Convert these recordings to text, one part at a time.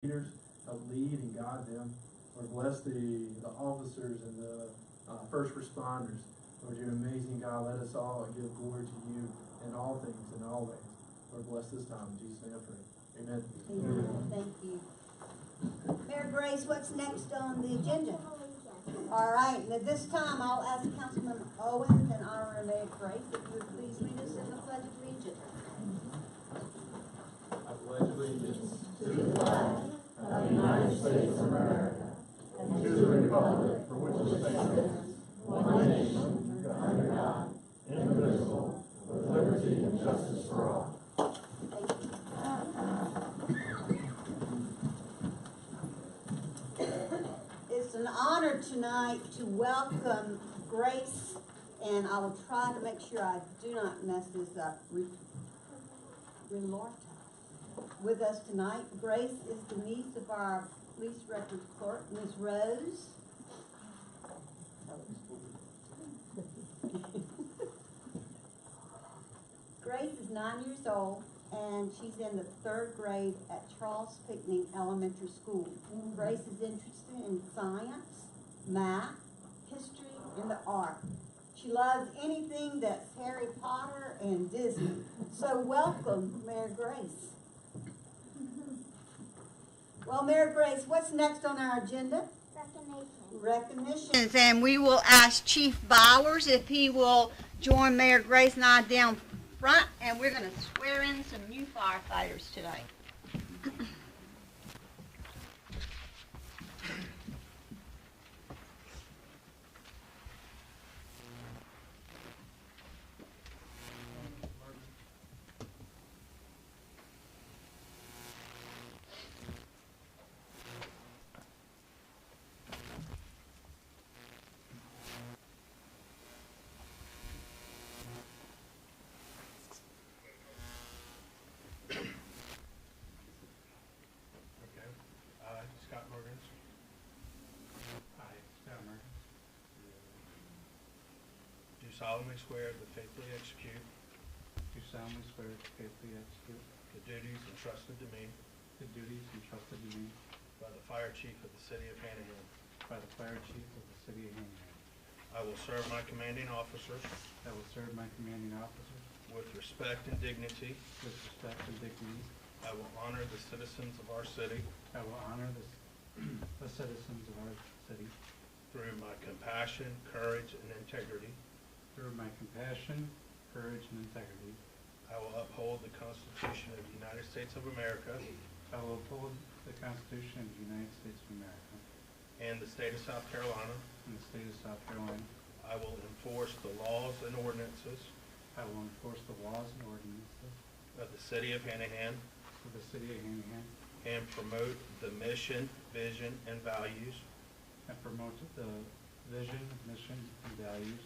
leaders, help lead and guide them. Lord, bless the officers and the first responders. Lord, you're an amazing God. Let us all give glory to you in all things, in all ways. Lord, bless this time. In Jesus' name I pray. Amen. Amen. Thank you. Mayor Grace, what's next on the agenda? All right, and at this time, I'll ask Councilman Owens and Honorary Mayor Grace if you would please lead us in the Pledge of Allegiance. I pledge allegiance To the flag of the United States of America and to the republic for which it stands, one nation, under God, indivisible, with liberty and justice for all. Thank you. It's an honor tonight to welcome Grace, and I will try to make sure I do not mess this up. Relorta with us tonight. Grace is the niece of our police records clerk, Ms. Rose. Grace is 9 years old, and she's in the 3rd grade at Charles Pickney Elementary School. Grace is interested in science, math, history, and the arts. She loves anything that's Harry Potter and Disney. So welcome, Mayor Grace. Well, Mayor Grace, what's next on our agenda? Recognitions. And we will ask Chief Bowers if he will join Mayor Grace and I down front, and we're going to swear in some new firefighters today. Do solemnly swear to faithfully execute Do solemnly swear to faithfully execute the duties entrusted to me the duties entrusted to me by the Fire Chief of the City of Hanahan. by the Fire Chief of the City of Hanahan. I will serve my commanding officers I will serve my commanding officers with respect and dignity. with respect and dignity. I will honor the citizens of our city I will honor the citizens of our city through my compassion, courage, and integrity. through my compassion, courage, and integrity. I will uphold the Constitution of the United States of America I will uphold the Constitution of the United States of America and the state of South Carolina. and the state of South Carolina. I will enforce the laws and ordinances I will enforce the laws and ordinances of the City of Hanahan of the City of Hanahan and promote the mission, vision, and values and promote the vision, mission, and values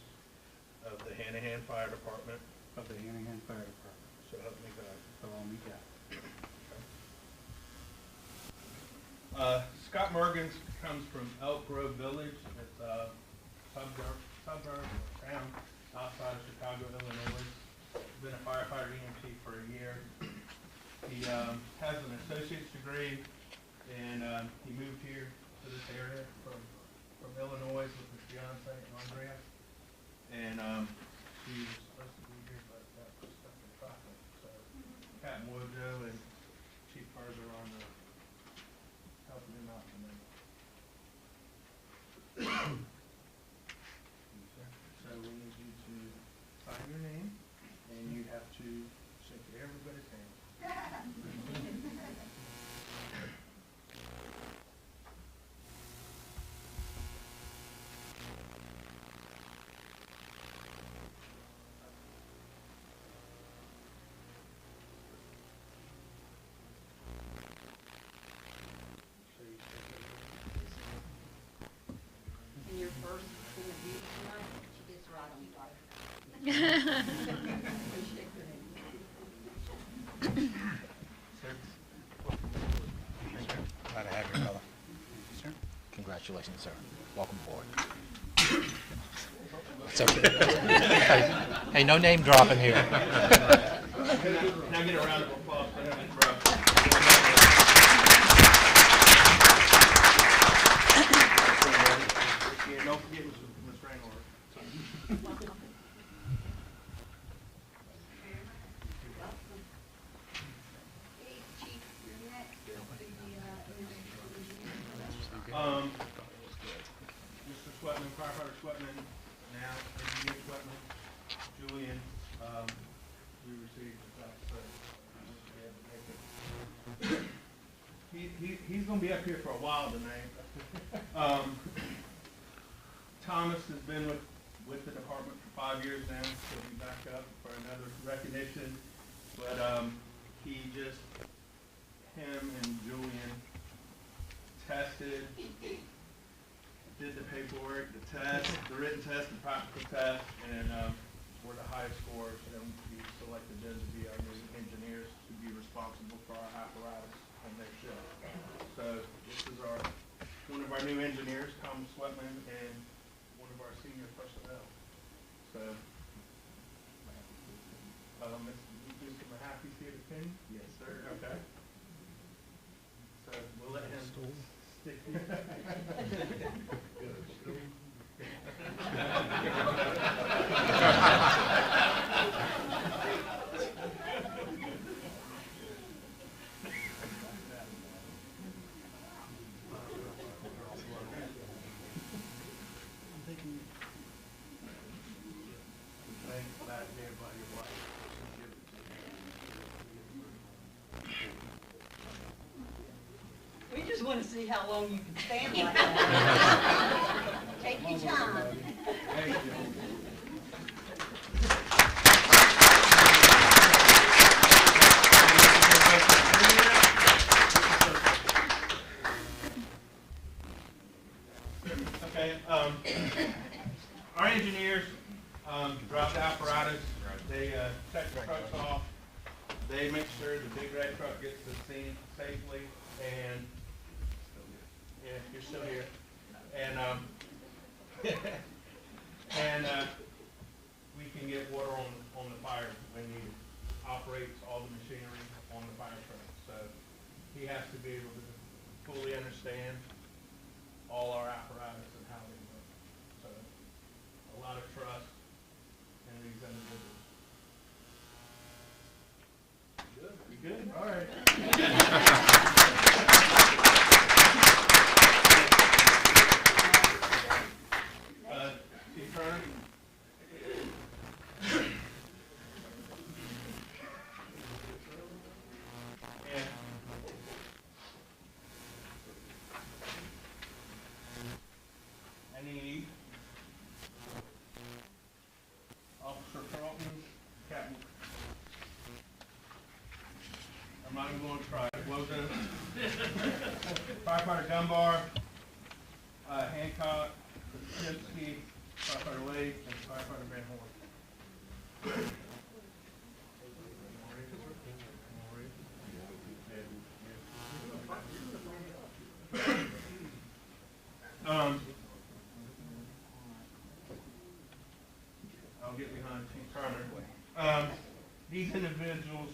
of the Hanahan Fire Department. of the Hanahan Fire Department. So help me God. So help me God. Scott Morgan comes from Elk Grove Village. It's a suburb town outside of Chicago, Illinois. Been a firefighter EMT for a year. He has an associate's degree, and he moved here to this area from Illinois with his fiance Andrea. And he was supposed to be here, but got stuck in traffic. So Captain Wojo and Chief Purser are on the helping him out tonight. So we need you to sign your name, and you have to shake everybody's hand. So you shake everybody's hand. And your first interview tonight, she gets right on target. Glad to have you, brother. Sir? Congratulations, sir. Welcome aboard. It's okay. Hey, no name dropping here. Can I get a round of applause for him and Brooke? Mr. Sweatman, firefighter Sweatman, now engineer Sweatman, Julian, we received that, so. He's gonna be up here for a while tonight. Thomas has been with the department for 5 years now, so he'll be back up for another recognition. But him and Julian tested, did the paperwork, the test, the written test, the practical test, and were the highest scores, and we selected them to be our new engineers to be responsible for our apparatus on their shift. So this is one of our new engineers, Thomas Sweatman, and one of our senior personnel. So, Mr. Mahaffey's here to sing? Yes, sir. Okay. So we'll let him stick here. We just want to see how long you can stand like that. Take your time. Okay, our engineers drop the apparatus, they check the trucks off, they make sure the big red truck gets to the scene safely, and yeah, you're still here, and we can get water on the fire when he operates all the machinery on the fire truck. So he has to be able to fully understand all our apparatus and how they work. So a lot of trust in these individuals. Good. You good? All right. Chief Turner. Any Officer Carlton, Captain. I'm not even going to try. Wozen. Firefighter Dunbar, Hancock, Simpsky, Firefighter Lake, and Firefighter Van Horn. I'll get behind Chief Turner. These individuals,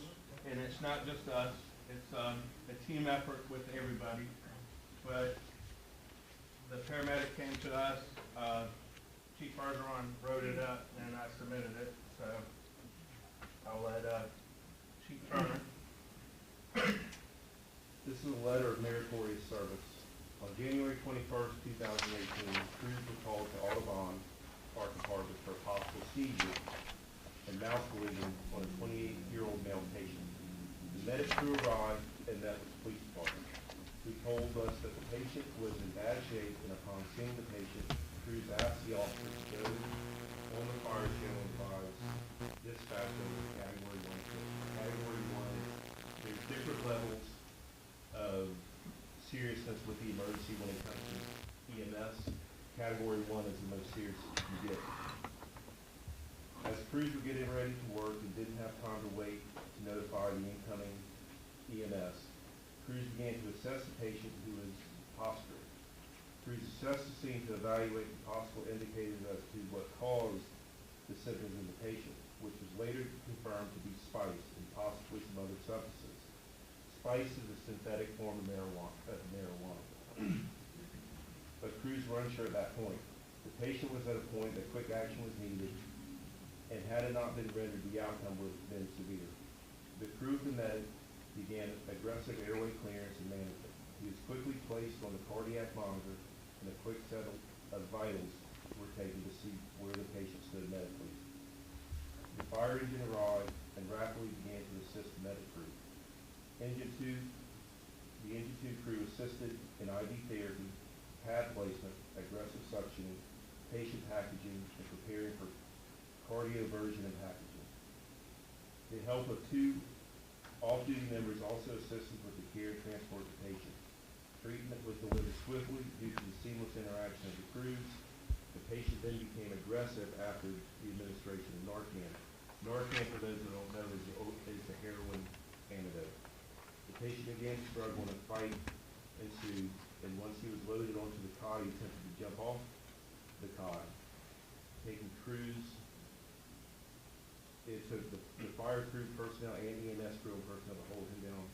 and it's not just us, it's a team effort with everybody, but the paramedic came to us, Chief Bergeron wrote it up, and I submitted it, so I'll let Chief Turner. This is a letter of meritorious service. On January 21st, 2018, crews were called to Audubon Park Department for a possible seizure and mouth bleeding on a 28-year-old male patient. The medic crew arrived and met with the police department, who told us that the patient was in bad shape, and upon seeing the patient, crews asked the officers to go on the fire channel and advise dispatch over to Category 1. Category 1, there's different levels of seriousness with the emergency when it comes to EMS. Category 1 is the most serious you can get. As crews were getting ready to work and didn't have time to wait to notify the incoming EMS, crews began to assess the patient, who was prostrate. Crews assessed the scene to evaluate the possible indicators as to what caused the symptoms in the patient, which was later confirmed to be spice and possibly some other substances. Spice is a synthetic form of marijuana. But crews were unsure at that point. The patient was at a point that quick action was needed, and had it not been rendered, the outcome would have been severe. The crew of the medic began aggressive airway clearance and management. He was quickly placed on the cardiac cardiac monitor, and a quick set of vitals were taken to see where the patient stood medically. The fire engine arrived and rapidly began to assist the medic crew. The engine 2 crew assisted in IV therapy, pad placement, aggressive suctioning, patient packaging, and preparing for cardioversion and packaging. The help of 2 off-duty members also assisted with the care and transport of the patient. Treatment was delivered swiftly due to the seamless interaction of the crews. The patient then became aggressive after the administration of Narcan. Narcan, for those that don't know, is the heroin antidote. The patient began to struggle and a fight ensued, and once he was loaded onto the cot, he attempted to jump off the cot. Taking crews, it took the fire crew personnel and EMS crew personnel to hold him down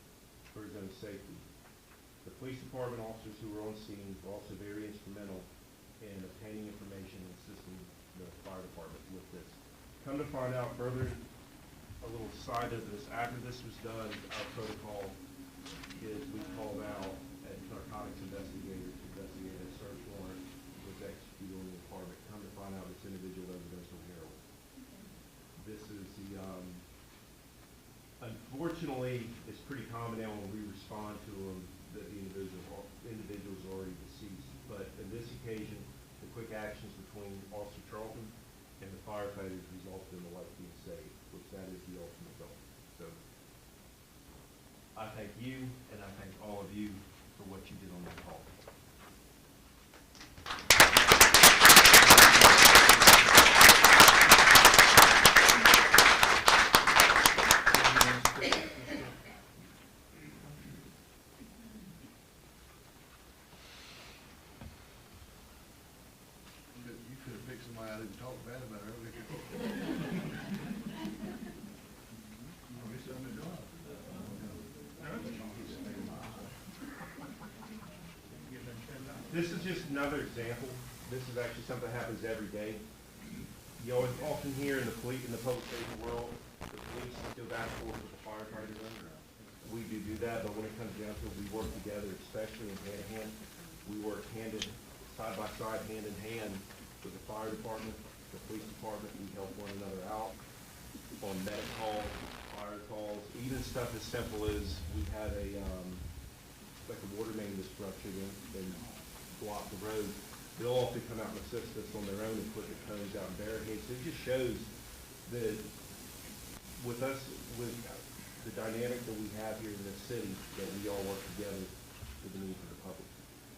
for his own safety. The police department officers who were on scene were also very instrumental in obtaining information and assisting the fire department with this. Come to find out further, a little side of this, after this was done, our protocol is we called out a narcotics investigator to investigate a search warrant was executed on the apartment. Come to find out this individual overdosed on heroin. This is the, unfortunately, it's pretty common now when we respond to them that the individual is already deceased. But in this occasion, the quick actions between Officer Charlton and the firefighters resulted in the life being saved, which that is the ultimate goal. So I thank you, and I thank all of you for what you did on that call. You could have picked somebody I didn't talk bad about earlier. This is just another example. This is actually something that happens every day. You always often hear in the public safety world, the police do back and forth with the firefighters. We do that, but when it comes down to it, we work together, especially in Hanahan. We work side by side, hand in hand with the fire department, the police department. We help one another out on medic calls, fire calls, even stuff as simple as we had like a water main disruption and block the road. They'll often come out and assist us on their own and put the cones out and barricades. So it just shows that with us, with the dynamic that we have here in this city, that we all work together for the needs of the public.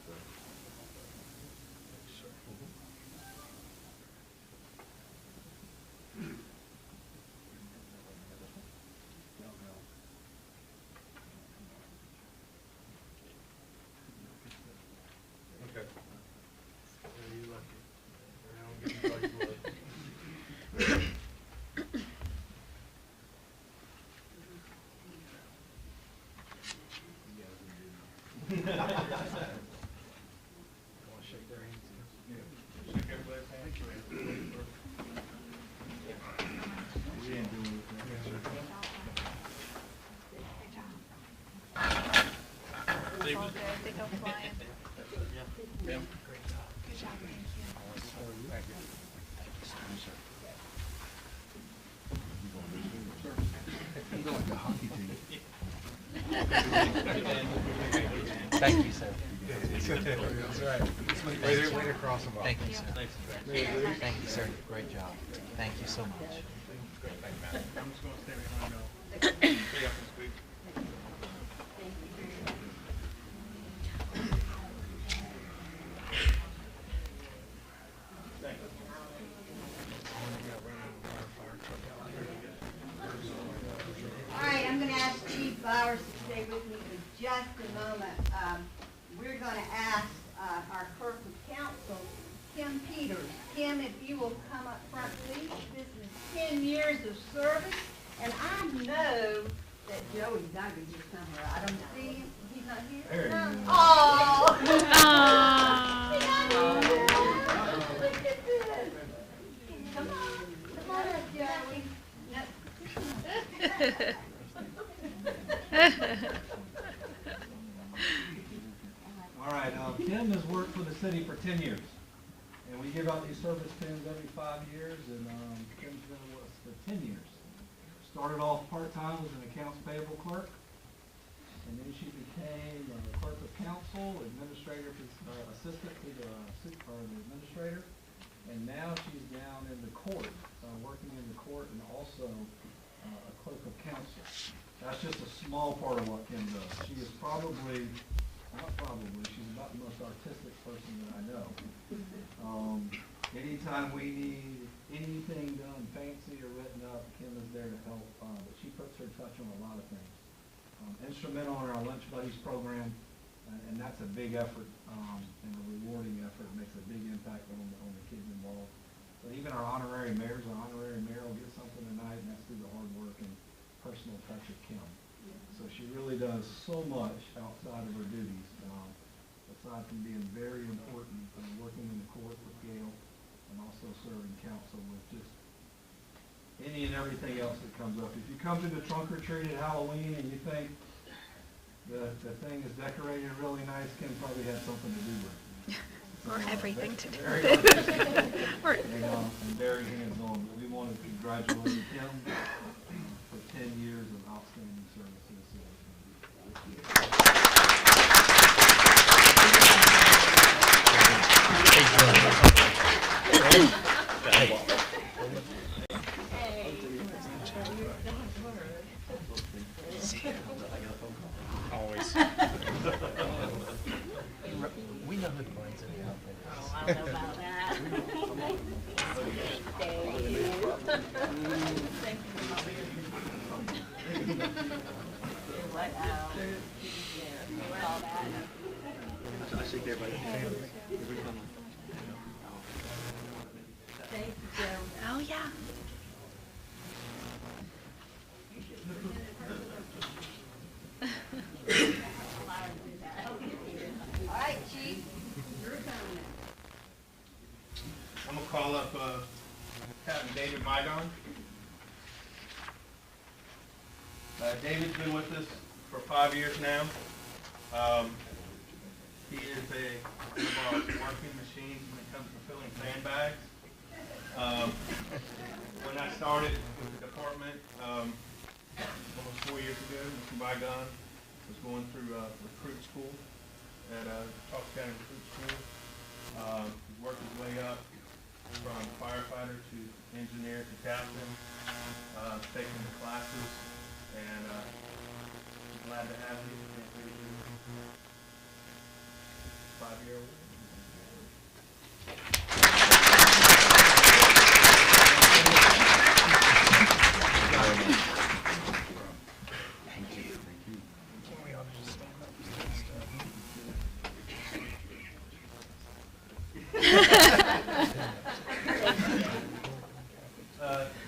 So. Okay. You lucky. I don't get anybody's blood. Want to shake their hands? Shake everybody's hand. We ain't doing it. It's all good. They go flying. Good job, thank you. You go like a hockey team. Thank you, sir. That's right. Way to cross them off. Thank you, sir. Thank you, sir. Great job. Thank you so much. I'm just gonna stay behind now. Stay up and speak. All right, I'm gonna ask Chief Bowers to stay with me for just a moment. We're gonna ask, our clerk of council, Kim Peters. Kim, if you will come up front, please. This is 10 years of service, and I know that Joey's gotta be here somewhere. I don't see him. He's not here? No. Oh! Look at this. Come on up, Joey. No. All right, right, Kim has worked for the city for 10 years. And we give out these service pins every 5 years, and Kim's been with us for 10 years. Started off part-time as an accounts payable clerk, and then she became clerk of council, administrator, assistant to the administrator, and now she's down in the court, working in the court, and also a clerk of council. That's just a small part of what Kim does. She is she's about the most artistic person that I know. Anytime we need anything done fancy or written up, Kim is there to help, but she puts her touch on a lot of things. Instrumental in our Lunch Buddies program, and that's a big effort, and a rewarding effort, makes a big impact on the kids involved. But even our honorary mayor will get something tonight, and that's through the hard work and personal touch of Kim. So she really does so much outside of her duties, aside from being very important, working in the court with Gail, and also serving council with just any and everything else that comes up. If you come to the trunk or treat at Halloween and you think the thing is decorated really nice, Kim probably had something to do with it. Or everything to do Very with it. Or- and very hands-on. But we want to congratulate Kim for 10 years of outstanding service to the city. Always. We know who finds it. Oh, I don't know about that. Thank you for what, all that. I think everybody. Thank you, Joe. Oh, yeah. All right, Chief, your turn. I'm gonna call up Captain David Maigon. David's been with us for 5 years now. He is one of our working machines when it comes to filling sandbags. When I started with the department almost 4 years ago, Mr. Maigon was going through recruit school at Charles County Recruit School. He's worked his way up from firefighter to engineer to captain, taking the classes, and glad to have you. 5-year-old.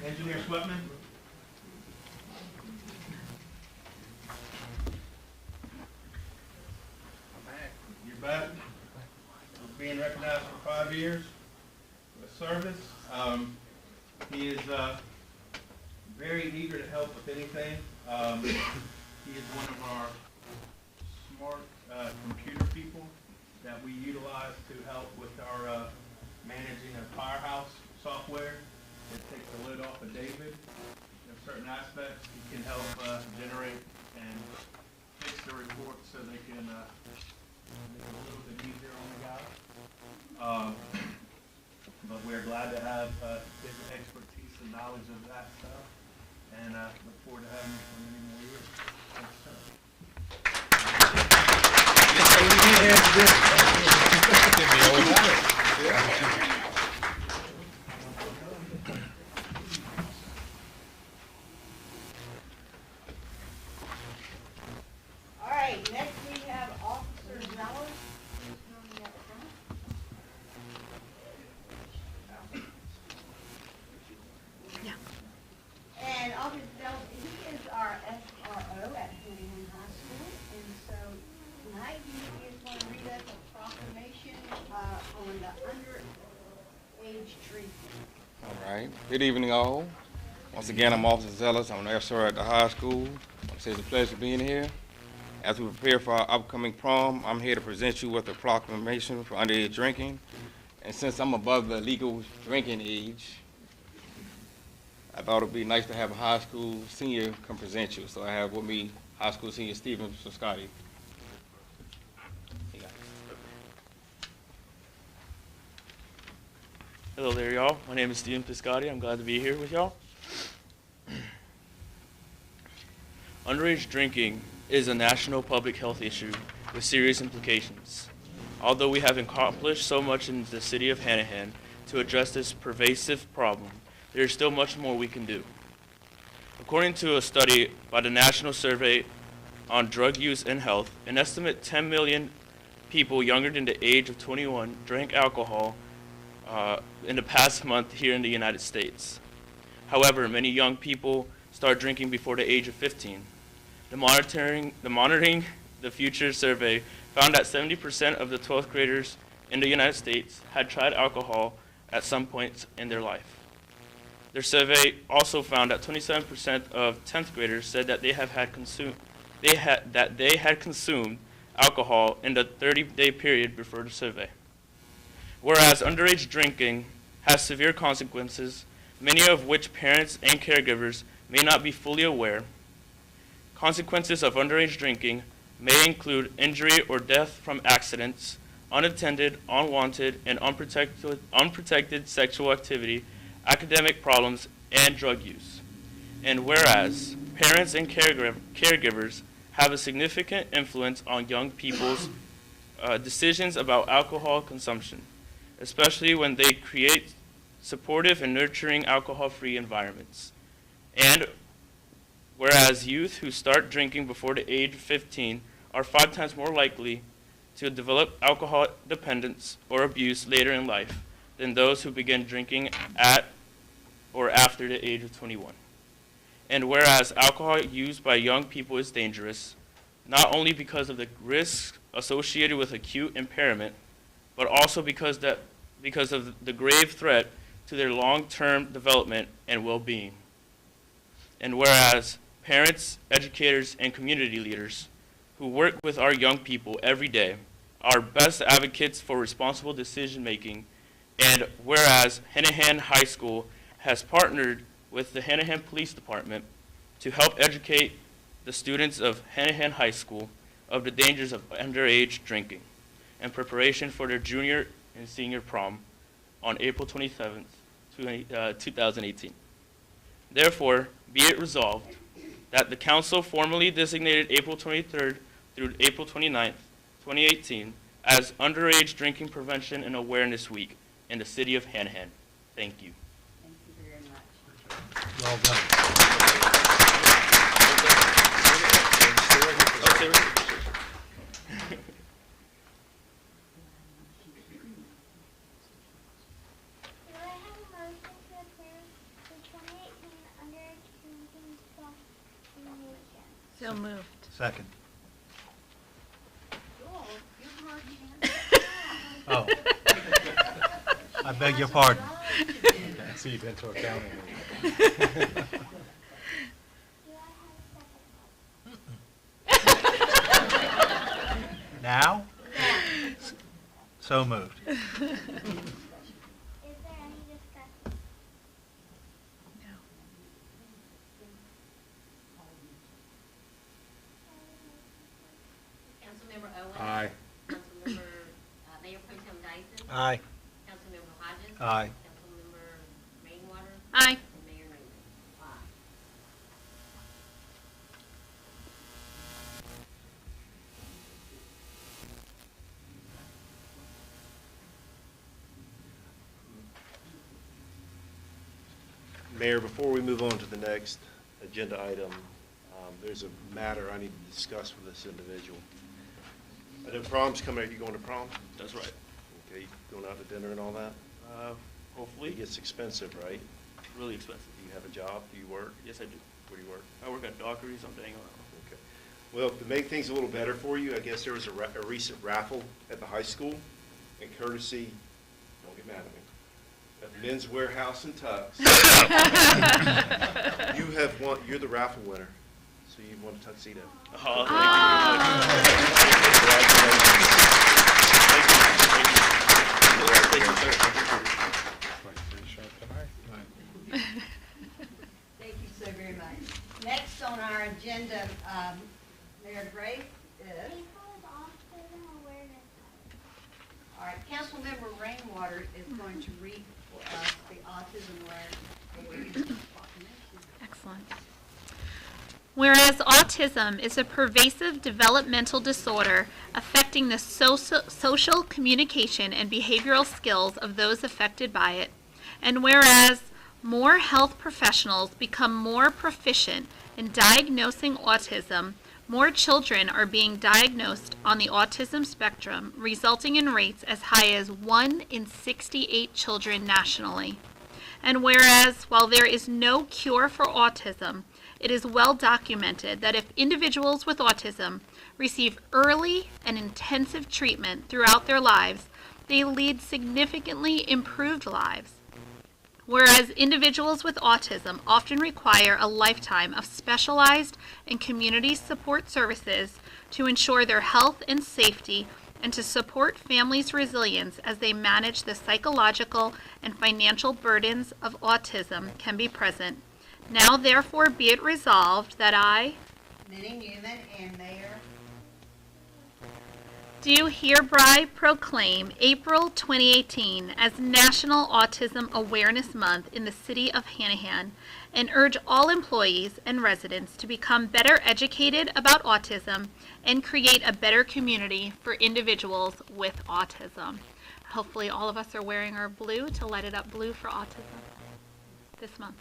Engineer Swetman. You're back. Being recognized for 5 years with service. He is very eager to help with anything. He is one of our smart computer people that we utilize to help with our managing our firehouse software. It takes the lid off of David. In certain aspects, he can help generate and fix the reports so they can make it a little bit easier on the guys. But we're glad to have his expertise and knowledge of that stuff, and look forward to having him for many more years. Thanks, sir. All right, next we have Officer Zeller. Who's coming up front? Yeah. And Officer Zeller, he is our SRO at Hanahan High School, and so tonight he is going to read us a proclamation on the underage treatment. All right. Good evening, all. Once again, I'm Officer Zealous. I'm an SR at the high school. I want to say it's a pleasure being here. As we prepare for our upcoming prom, I'm here to present you with a proclamation for underage drinking. And since I'm above the legal drinking age, I thought it'd be nice to have a high school senior come present you. So I have with me high school senior Stephen Scotty. Hello there, y'all. My name is Steven Piscotti. I'm glad to be here with y'all. Underage drinking is a national public health issue with serious implications. Although we have accomplished so much in the city of Hanahan to address this pervasive problem, there is still much more we can do. According to a study by the National Survey on Drug Use and Health, an estimate 10 million people younger than the age of 21 drank alcohol in the past month here in the United States. However, many young people start drinking before the age of 15. The Monitoring the Future survey found that 70% of the 12th graders in the United States had tried alcohol at some point in their life. Their survey also found that 27% of 10th graders said that they had consumed alcohol in the 30-day period before the survey. Whereas underage drinking has severe consequences, many of which parents and caregivers may not be fully aware. Consequences of underage drinking may include injury or death from accidents, unattended, unwanted, and unprotected sexual activity, academic problems, and drug use. And whereas parents and caregivers have a significant influence on young people's decisions about alcohol consumption, especially when they create supportive and nurturing alcohol-free environments. And whereas youth who start drinking before the age of 15 are 5 times more likely to develop alcohol dependence or abuse later in life than those who begin drinking at or after the age of 21. And whereas alcohol used by young people is dangerous, not only because of the risks associated with acute impairment, but also because of the grave threat to their long-term development and well-being. And whereas parents, educators, and community leaders who work with our young people every day are best advocates for responsible decision-making, and whereas Hanahan High School has partnered with the Hanahan Police Department to help educate the students of Hanahan High School of the dangers of underage drinking in preparation for their junior and senior prom on April 27th, 2018. Therefore, be it resolved that the council formally designated April 23rd through April 29th, 2018 as Underage Drinking Prevention and Awareness Week in the city of Hanahan. Thank you. Thank you very much. Well done. Do I have a motion to approve the 2018 underage drinking proclamation? So moved. Second. Joel, you're hard to Oh. I beg your pardon. I see you've been to a county. Do I have a second? Now? So moved. Is there any discussion? No. Councilmember Owen. Aye. Councilmember, Mayor Pro Tem Dyson. Aye. Councilmember Hodges. Aye. Councilmember Rainwater. Aye. And Mayor Raymond. Aye. Mayor, before we move on to the next agenda item, there's a matter I need to discuss with this individual. I know prom's coming up. You going to prom? That's right. Okay, going out to dinner and all that? Hopefully. It gets expensive, right? Really expensive. Do you have a job? Do you work? Yes, I do. Where do you work? I work at Dockery's on Dang. Okay. Well, to make things a little better for you, I guess there was a recent raffle at the high school, and courtesy, don't get mad at me, of Men's Warehouse and Tux. You're the raffle winner. so you want a tuxedo. Oh, Thank you so very much. Next on our agenda, Mayor Grace is, People's Autism Awareness Month. all right, Councilmember Rainwater is going to read for us the Autism Awareness Proclamation. Excellent. Whereas autism is a pervasive developmental disorder affecting the social communication and behavioral skills of those affected by it, and whereas more health professionals become more proficient in diagnosing autism, more children are being diagnosed on the autism spectrum, resulting in rates as high as 1 in 68 children nationally. And whereas, while there is no cure for autism, it is well documented that if individuals with autism receive early and intensive treatment throughout their lives, they lead significantly improved lives. Whereas individuals with autism often require a lifetime of specialized and community support services to ensure their health and safety and to support families' resilience as they manage the psychological and financial burdens of autism can be present. Now therefore be it resolved that I Minnie Newman and Mayor do hereby proclaim April 2018 as National Autism Awareness Month in the city of Hanahan and urge all employees and residents to become better educated about autism and create a better community for individuals with autism. Hopefully all of us are wearing our blue to light it up blue for autism this month.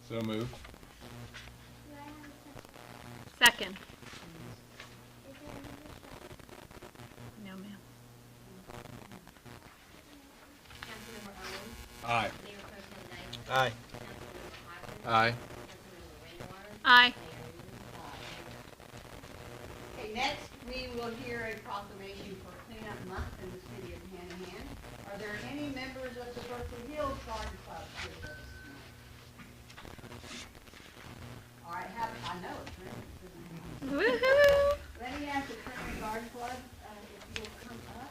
So moved. Do I have a second? Second. Is there any discussion? No, ma'am. Councilmember Owens, Aye. Mayor Pro Tem Dyson. Aye. Councilmember Hodges. Aye. Councilmember Rainwater. Aye. Mayor Newman. Okay, next we will hear a proclamation for cleanup month in the city of Hanahan. Are there any members of the Berkeley Hills Garden Club here with us? All right, I know it's Brenda. Woohoo! Let me ask the Trinity Garden Club if you'll come up.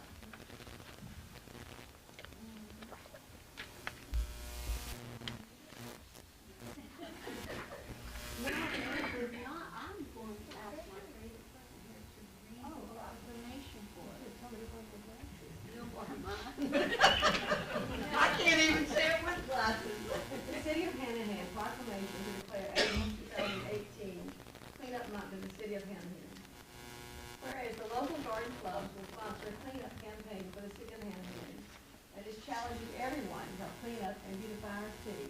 No, if not, I'm going to ask my favorite person here to read the proclamation for us. You don't want mine? I can't even say it with glasses. The City of Hanahan proclamation to declare April 2018 cleanup month in the City of Hanahan. Whereas the local garden clubs will sponsor a cleanup campaign for the City of Hanahan that is challenging everyone to help clean up and beautify our city.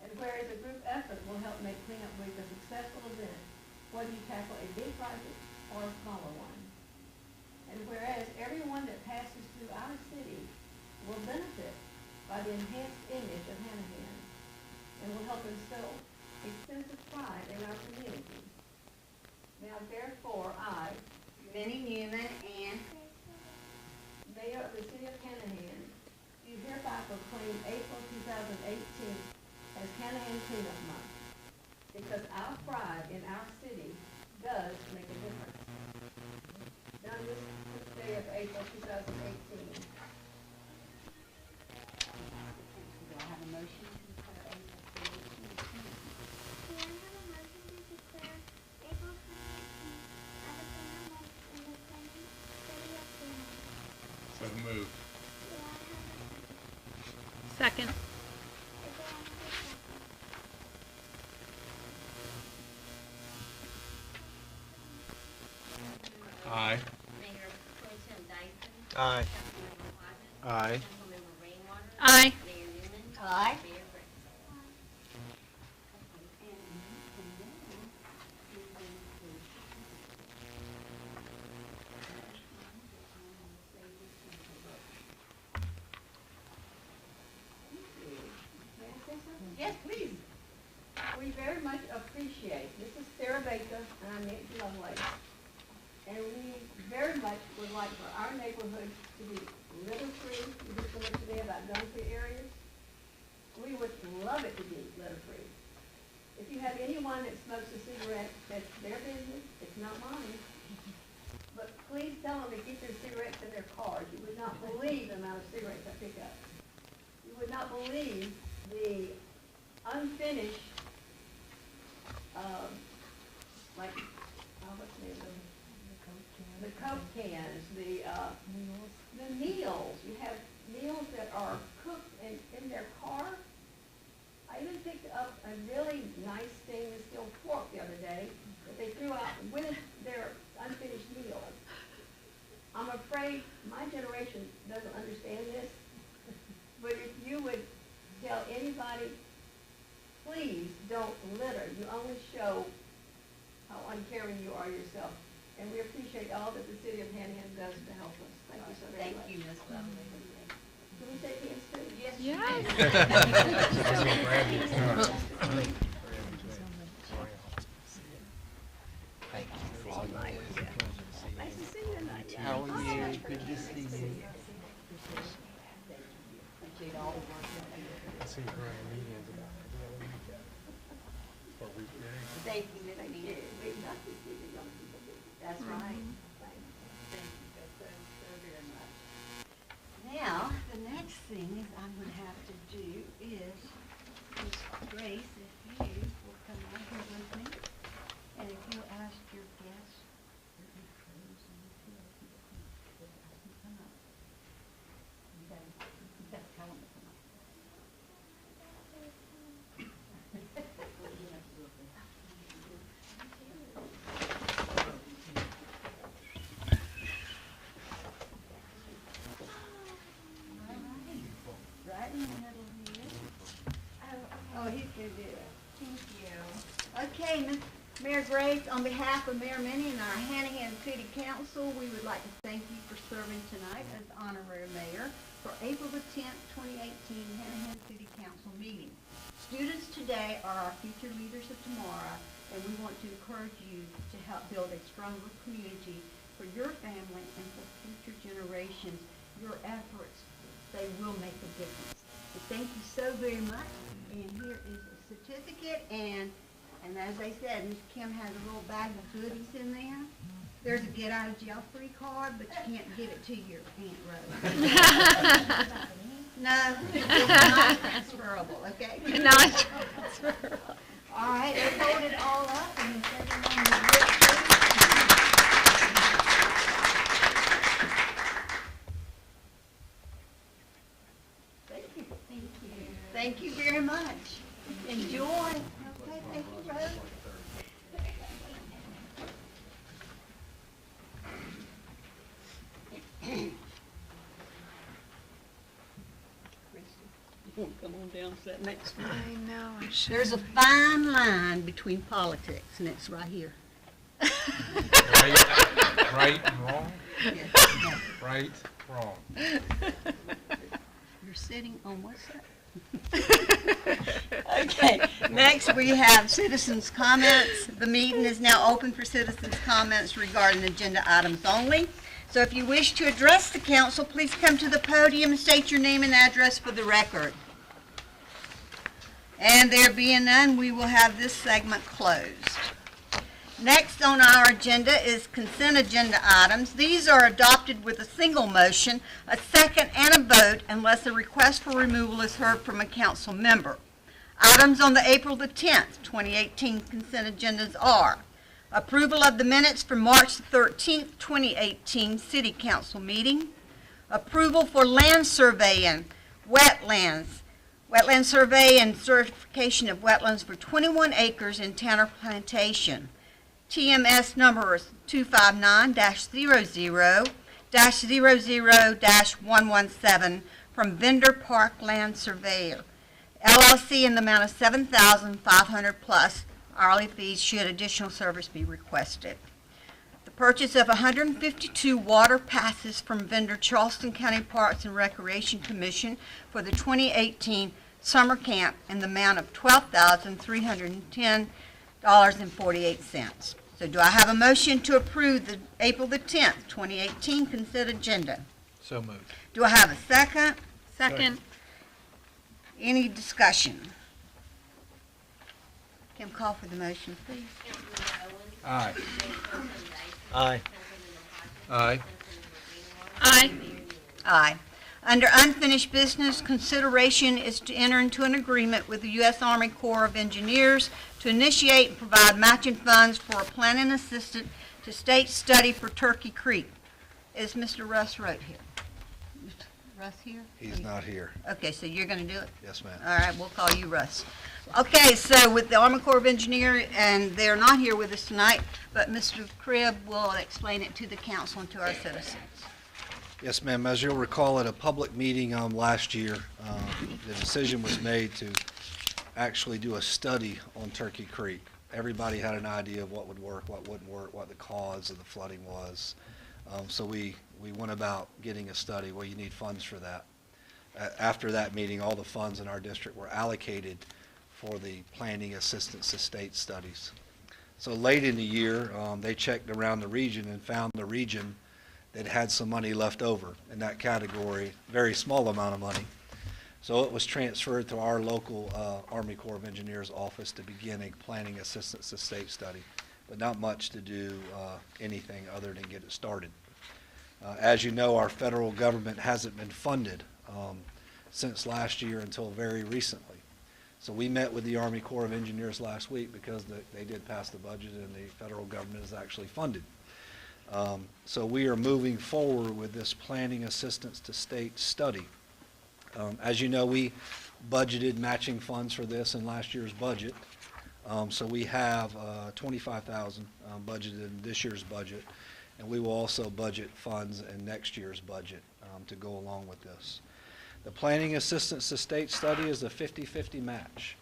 And whereas a group effort will help make Cleanup Week a successful event, whether you tackle a big project or a smaller one. And whereas everyone that passes through our city will benefit by the enhanced image of Hanahan and will help instill a sense of pride in our community. Now therefore, I, Minnie Newman and Mayor of the City of Hanahan, do hereby proclaim April 2018 as Hanahan Cleanup Month, because our pride in our city does make a difference. Done this day of April 2018. do I have a motion to declare April 2018? Do I have a motion to declare April 2018 as a cleanup month in the city of Hanahan? So moved. Do I have a second? Second. Is there any discussion? Aye. Mayor Pro Tem Dyson. Aye. Councilmember Hodges. Aye. Councilmember Rainwater. Aye. Mayor Newman. Aye. Mayor Grace. May I say something? Yes, please. We very much appreciate, this is Sarah Baker and I'm Nancy Lovelace. And we very much would like for our neighborhood to be litter-free. You just mentioned today about gun-free areas. We would love it to be litter-free. If you have anyone that smokes a cigarette, that's their business, it's not mine. But please tell them to keep their cigarettes in their cars. You would not believe the amount of cigarettes I pick up. You would not believe the unfinished, what's the name of them? The Coke cans, the meals. You have meals that are cooked in their car. I even picked up a really nice stainless steel fork the other day that they threw out with their unfinished meal. I'm afraid my generation doesn't understand this, but if you would tell anybody, please don't litter. You only show how uncaring you are yourself. And we appreciate all that the city of Hanahan does to help us. Thank you so very much. Thank you, Ms. Lovely. Can we take hands too? Yes. Nice to see you tonight. How are you? Good to see you. Appreciate all the work that you do. I see her in the meetings about it the other week. Or week, Thank you, Ms. Thank you. Neal. We've got to see the young people do. That's right. Thank you. Thank you so very much. Now, the next thing is I'm gonna have to do is, Ms. Grace, if you will come out here with me, and if you'll ask your guests, come up. You gotta tell them to come up. Right in the middle here. Oh, he's gonna do it. Thank you. Okay, Ms. Mayor Grace, on behalf of Mayor Minnie and our Hanahan City Council, we would like to thank you for serving tonight as honorary mayor for April the 10th, 2018 Hanahan City Council meeting. Students today are our future leaders of tomorrow, and we want to encourage you to help build a stronger community for your family and for future generations. Your efforts, they will make a difference. So thank you so very much. And here is a certificate, and as I said, Ms. Kim has a little bag of goodies in there. There's a get out of jail free card, but you can't give it to your Aunt Rose. No, it's not transferable, okay? Not transferable. All right, let's hold it all up and if everyone is real please. Thank you. Thank you. Thank you very much. Enjoy. Okay, thank you, Rose. You want to come on down, sit next to me? I know, I should. There's a fine line between politics, and it's right here. Right and wrong? Yeah. Right, wrong. You're sitting on what side? Okay, next we have citizens' comments. The meeting is now open for citizens' comments regarding agenda items only. So if you wish to address the council, please come to the podium and state your name and address for the record. And there being none, we will have this segment closed. Next on our agenda is consent agenda items. These are adopted with a single motion, a second, and a vote unless a request for removal is heard from a council member. Items on the April the 10th, 2018 consent agendas are approval of the minutes for March the 13th, 2018 City Council meeting, approval for land survey and wetland survey and certification of wetlands for 21 acres in Tanner Plantation. TMS number is 259-00-00-117 from Vendor Park Land Surveyor, LLC, in the amount of $7,500 plus hourly fees should additional service be requested. The purchase of 152 water passes from vendor Charleston County Parks and Recreation Commission for the 2018 summer camp in the amount of $12,310.48. So do I have a motion to approve the April the 10th, 2018 consent agenda? So moved. Do I have a second? Second. Any discussion? Kim, call for the motion, please. Aye. Aye. Aye. Aye. Aye. Under unfinished business, consideration is to enter into an agreement with the U.S. Army Corps of Engineers to initiate and provide matching funds for a planning assistant to state study for Turkey Creek. Is Mr. Russ Roat here? Mr. Russ here? He's not here. Okay, so you're going to do it? Yes, ma'am. All right, we'll call you Russ. Okay, so with the Army Corps of Engineers, and they're not here with us tonight, but Mr. Cribb will explain it to the council and to our citizens. Yes, ma'am. As you'll recall, at a public meeting last year, the decision was made to actually do a study on Turkey Creek. Everybody had an idea of what would work, what wouldn't work, what the cause of the flooding was. So we went about getting a study. Well, you need funds for that. After that meeting, all the funds in our district were allocated for the planning assistance to state studies. So late in the year, they checked around the region and found the region that had some money left over in that category, very small amount of money. So it was transferred to our local Army Corps of Engineers office to begin a planning assistance to state study, but not much to do anything other than get it started. As you know, our federal government hasn't been funded since last year until very recently. So we met with the Army Corps of Engineers last week because they did pass the budget and the federal government is actually funded. So we are moving forward with this planning assistance to state study. As you know, we budgeted matching funds for this in last year's budget. So we have $25,000 budgeted in this year's budget, and we will also budget funds in next year's budget to go along with this. The planning assistance to state study is a 50-50 match.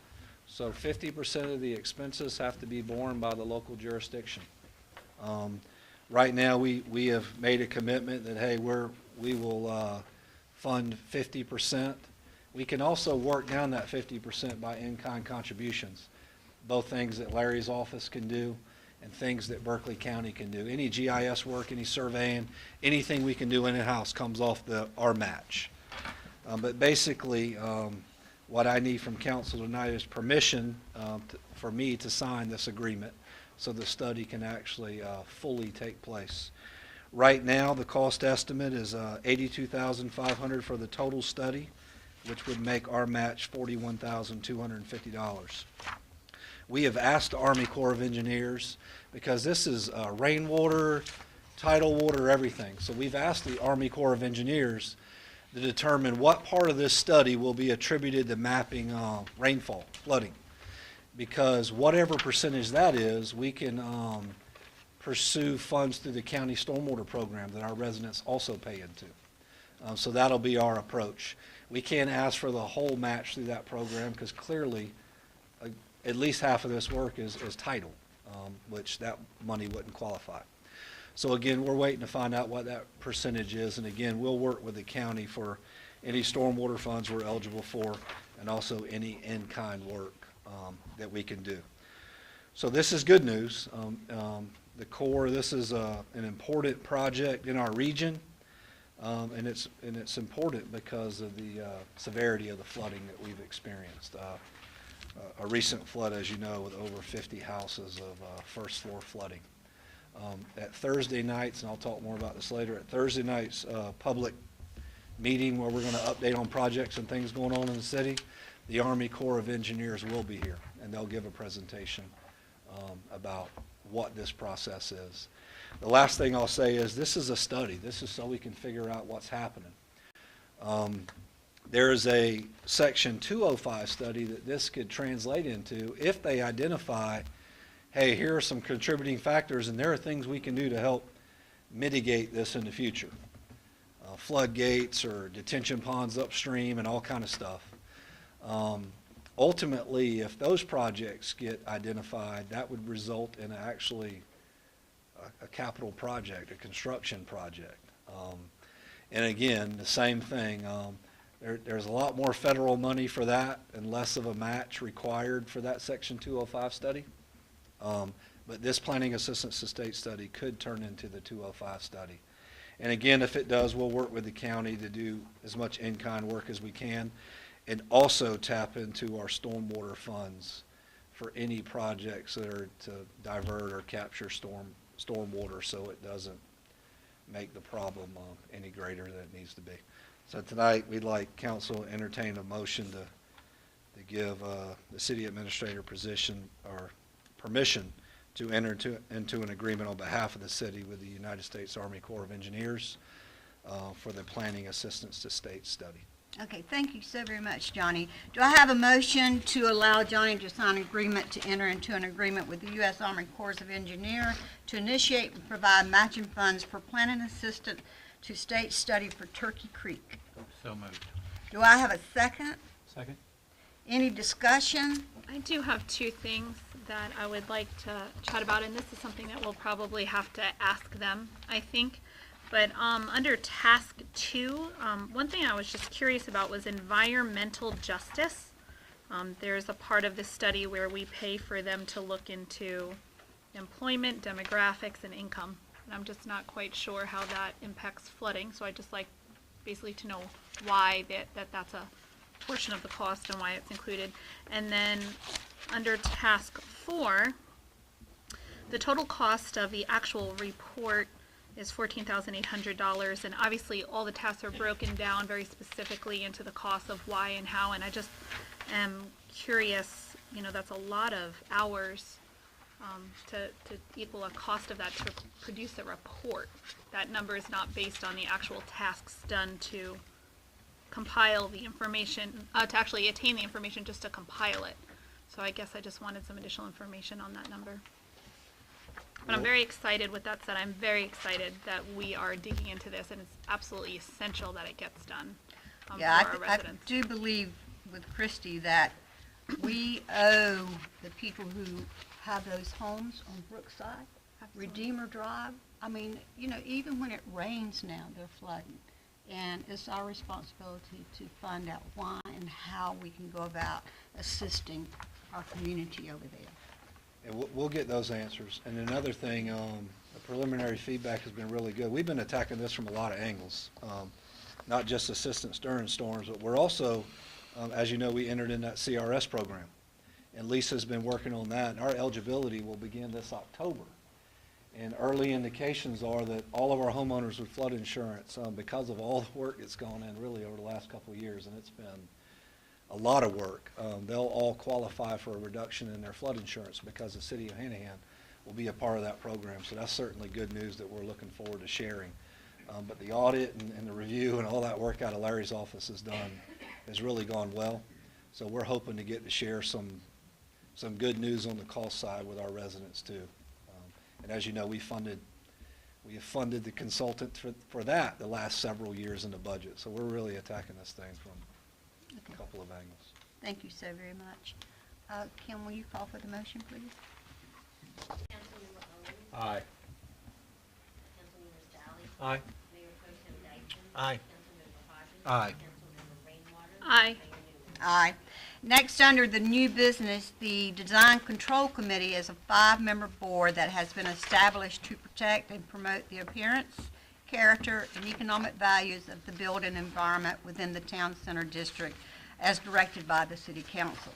So 50% of the expenses have to be borne by the local jurisdiction. Right now, we have made a commitment that, hey, we will fund 50%. We can also work down that 50% by in-kind contributions, both things that Larry's office can do and things that Berkeley County can do. Any GIS work, any surveying, anything we can do in-house comes off our match. But basically, what I need from council tonight is permission for me to sign this agreement so the study can actually fully take place. Right now, the cost estimate is $82,500 for the total study, which would make our match $41,250. We have asked the Army Corps of Engineers, because this is rainwater, tidal water, everything. So we've asked the Army Corps of Engineers to determine what part of this study will be attributed to mapping rainfall, flooding. Because whatever percentage that is, we can pursue funds through the county stormwater program that our residents also pay into. So that'll be our approach. We can't ask for the whole match through that program because clearly at least half of this work is tidal, which that money wouldn't qualify. So again, we're waiting to find out what that percentage is, and again, we'll work with the county for any stormwater funds we're eligible for and also any in-kind work that we can do. So this is good news. The Corps, this is an important project in our region, and it's important because of the severity of the flooding that we've experienced. A recent flood, as you know, with over 50 houses of first floor flooding. At Thursday nights, and I'll talk more about this later, at Thursday night's public meeting where we're going to update on projects and things going on in the city, the Army Corps of Engineers will be here, and they'll give a presentation about what this process is. The last thing I'll say is this is a study. This is so we can figure out what's happening. There is a Section 205 study that this could translate into if they identify, hey, here are some contributing factors, and there are things we can do to help mitigate this in the future. Floodgates or detention ponds upstream and all kind of stuff. Ultimately, if those projects get identified, that would result in actually a capital project, a construction project. And again, the same thing. There's a lot more federal money for that and less of a match required for that Section 205 study. But this planning assistance to state study could turn into the 205 study. And again, if it does, we'll work with the county to do as much in-kind work as we can, and also tap into our stormwater funds for any projects that are to divert or capture stormwater so it doesn't make the problem any greater than it needs to be. So tonight, we'd like council to entertain a motion to give the city administrator position or permission to enter into an agreement on behalf of the city with the United States Army Corps of Engineers for the planning assistance to state study. Okay, thank you so very much, Johnny. Do I have a motion to allow Johnny to sign an agreement to enter into an agreement with the U.S. Army Corps of Engineers to initiate and provide matching funds for planning assistance to state study for Turkey Creek? So moved. Do I have a second? Second. Any discussion? I do have two things that I would like to chat about, and this is something that we'll probably have to ask them, I think. But under task 2, one thing I was just curious about was environmental justice. There's a part of this study where we pay for them to look into employment, demographics, and income. And I'm just not quite sure how that impacts flooding, so I'd just like basically to know why that's a portion of the cost and why it's included. And then under task 4, the total cost of the actual report is $14,800, and obviously all the tasks are broken down very specifically into the cost of why and how, and I just am curious, you know, that's a lot of hours to equal a cost of that to produce a report. That number is not based on the actual tasks done to compile the information, to actually attain the information, just to compile it. So I guess I just wanted some additional information on that number. But I'm very excited. With that said, I'm very excited that we are digging into this, and it's absolutely essential that it gets done Yeah, for our I residents. do believe with Christie that we owe the people who have those homes on Brookside, Redeemer Drive. I mean, you know, even when it rains now, they're flooding. And it's our responsibility to find out why and how we can go about assisting our community over there. And we'll get those answers. And another thing, the preliminary feedback has been really good. We've been attacking this from a lot of angles, not just assistance during storms, but we're also, as you know, we entered in that CRS program. And Lisa's been working on that. And our eligibility will begin this October. And early indications are that all of our homeowners with flood insurance, because of all the work that's gone in really over the last couple of years, and it's been a lot of work, they'll all qualify for a reduction in their flood insurance because the city of Hanahan will be a part of that program. So that's certainly good news that we're looking forward to sharing. But the audit and the review and all that work out of Larry's office has really gone well. So we're hoping to get to share some good news on the cost side with our residents too. And as you know, we have funded the consultant for that the last several years in the budget. So we're really attacking this thing from a couple of angles. Thank you so very much. Kim, will you call for the motion, please? Councilmember Owens. Aye. Councilmember Sally. Aye. Mayor Pro Tem Dyson. Aye. Councilmember Hodges. Aye. Councilmember Rainwater. Aye. Mayor Newman. Aye. Next, under the new business, the Design Control Committee is a 5-member board that has been established to protect and promote the appearance, character, and economic values of the built environment within the Town Center District as directed by the City Council.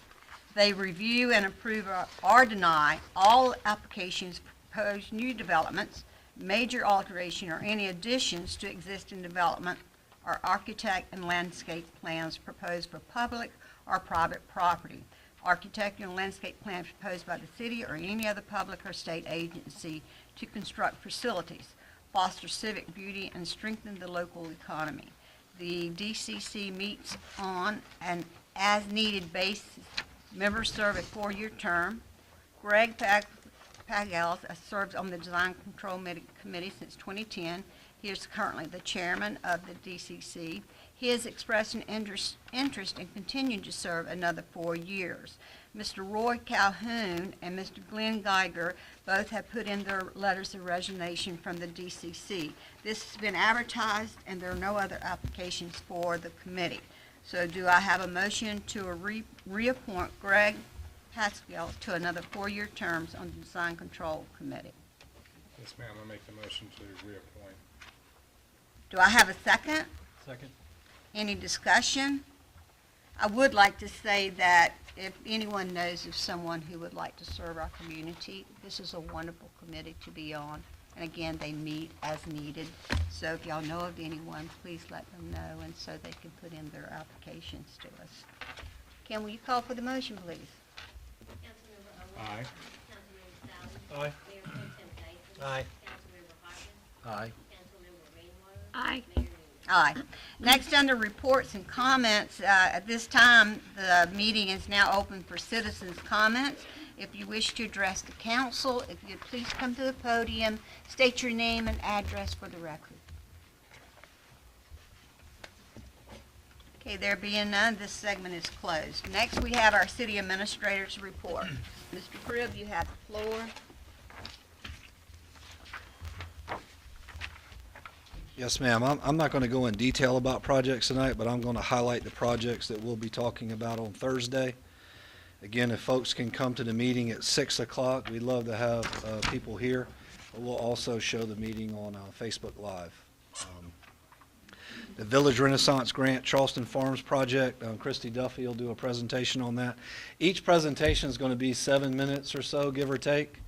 They review and approve or deny all applications, proposed new developments, major alteration, or any additions to existing development or architect and landscape plans proposed for public or private property, architect and landscape plans proposed by the city or any other public or state agency to construct facilities, foster civic beauty, and strengthen the local economy. The DCC meets on an as-needed basis. Members serve a 4-year term. Greg Pagels has served on the Design Control Committee since 2010. He is currently the chairman of the DCC. He has expressed an interest in continuing to serve another 4 years. Mr. Roy Calhoun and Mr. Glenn Geiger both have put in their letters of resignation from the DCC. This has been advertised, and there are no other applications for the committee. So do I have a motion to reappoint Greg Haskell to another 4-year terms on the Design Control Committee. Yes, ma'am, I make the motion to reappoint. Do I have a second? Second. Any discussion? I would like to say that if anyone knows of someone who would like to serve our community, this is a wonderful committee to be on. And again, they meet as needed. So if y'all know of anyone, please let them know, and so they can put in their applications to us. Ken, will you call for the motion, please? Councilmember Owens. Aye. Councilmember Sally. Aye. Mayor Pro Tem Dyson. Aye. Councilmember Hopkins. Aye. Councilmember Rainwater. Aye. Mayor Newman. Aye. Next, under reports and comments, at this time, the meeting is now open for citizens' comments. If you wish to address the council, if you'd please come to the podium, state your name and address for the record. Okay, there being none, this segment is closed. Next, we have our city administrator's report. Mr. Cribb, you have the floor. Yes, ma'am. I'm not going to go in detail about projects tonight, but I'm going to highlight the projects that we'll be talking about on Thursday. Again, if folks can come to the meeting at 6 o'clock, we'd love to have people here. But we'll also show the meeting on Facebook Live. The Village Renaissance Grant Charleston Farms Project, Christy Duffy will do a presentation on that. Each presentation is going to be 7 minutes or so, give or take.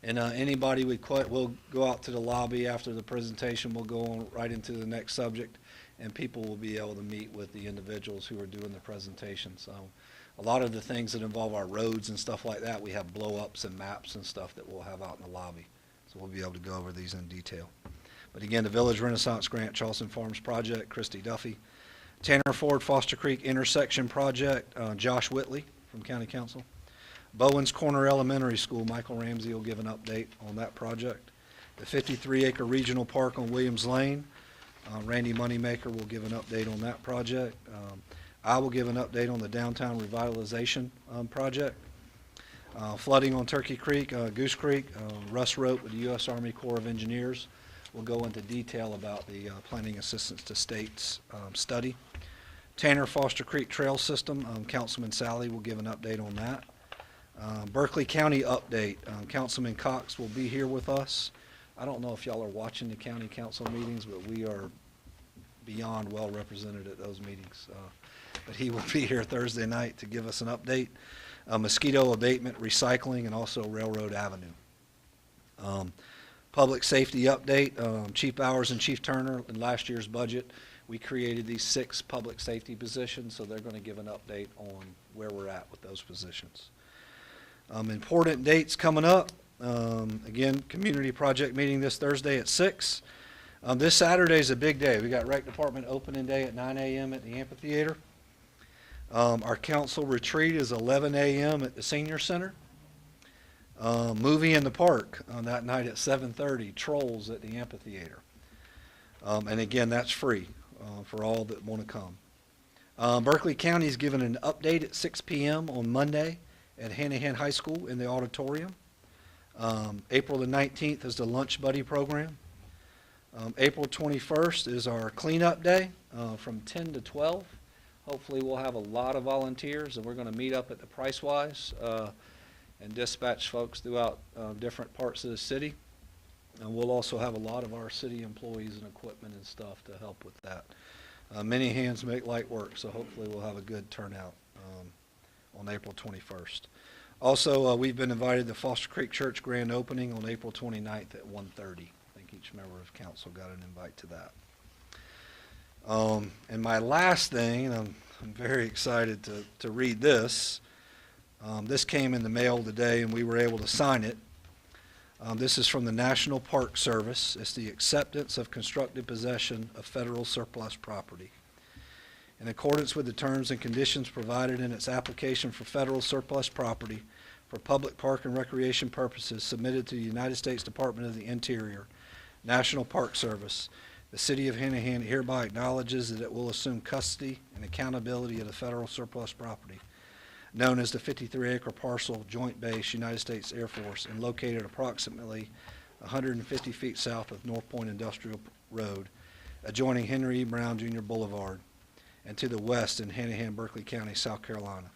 And anybody would we'll go out to the lobby after the presentation. We'll go on right into the next subject, and people will be able to meet with the individuals who are doing the presentation. So a lot of the things that involve our roads and stuff like that, we have blow-ups and maps and stuff that we'll have out in the lobby. So we'll be able to go over these in detail. But again, the Village Renaissance Grant Charleston Farms Project, Christy Duffy. Tanner Ford Foster Creek Intersection Project, Josh Whitley from County Council. Bowens Corner Elementary School, Michael Ramsey will give an update on that project. The 53-acre regional park on Williams Lane, Randy Moneymaker will give an update on that project. I will give an update on the downtown revitalization project. Flooding on Turkey Creek, Goose Creek, Russ Rope with the U.S. Army Corps of Engineers will go into detail about the Planning Assistance to States study. Tanner Foster Creek Trail System, Councilman Sally will give an update on that. Berkeley County update, Councilman Cox will be here with us. I don't know if y'all are watching the county council meetings, but we are beyond well represented at those meetings. But he will be here Thursday night to give us an update. Mosquito abatement, recycling, and also Railroad Avenue. Public safety update, Chief Bowers and Chief Turner, in last year's budget, we created these 6 public safety positions, so they're going to give an update on where we're at with those positions. Important dates coming up. Again, community project meeting this Thursday at 6. This Saturday is a big day. We got Rec Department opening day at 9 a.m. at the amphitheater. Our council retreat is 11 a.m. at the senior center. Movie in the park on that night at 7:30. Trolls at the amphitheater. And again, that's free for all that want to come. Berkeley County is giving an update at 6 p.m. on Monday at Hanahan High School in the auditorium. April the 19th is the Lunch Buddy program. April 21st is our cleanup day from 10 to 12. Hopefully we'll have a lot of volunteers, and we're going to meet up at the Pricewise and dispatch folks throughout different parts of the city. And we'll also have a lot of our city employees and equipment and stuff to help with that. Many hands make light work, so hopefully we'll have a good turnout on April 21st. Also, we've been invited to Foster Creek Church grand opening on April 29th at 1:30. I think each member of council got an invite to that. And my last thing, and I'm very excited to read this. This came in the mail today, and we were able to sign it. This is from the National Park Service. It's the acceptance of constructive possession of federal surplus property. In accordance with the terms and conditions provided in its application for federal surplus property for public park and recreation purposes submitted to the United States Department of the Interior, National Park Service, the City of Hanahan hereby acknowledges that it will assume custody and accountability of the federal surplus property, known as the 53-acre parcel Joint Base United States Air Force, and located approximately 150 feet south of North Point Industrial Road, adjoining Henry E. Brown Jr. Boulevard, and to the west in Hanahan, Berkeley County, South Carolina.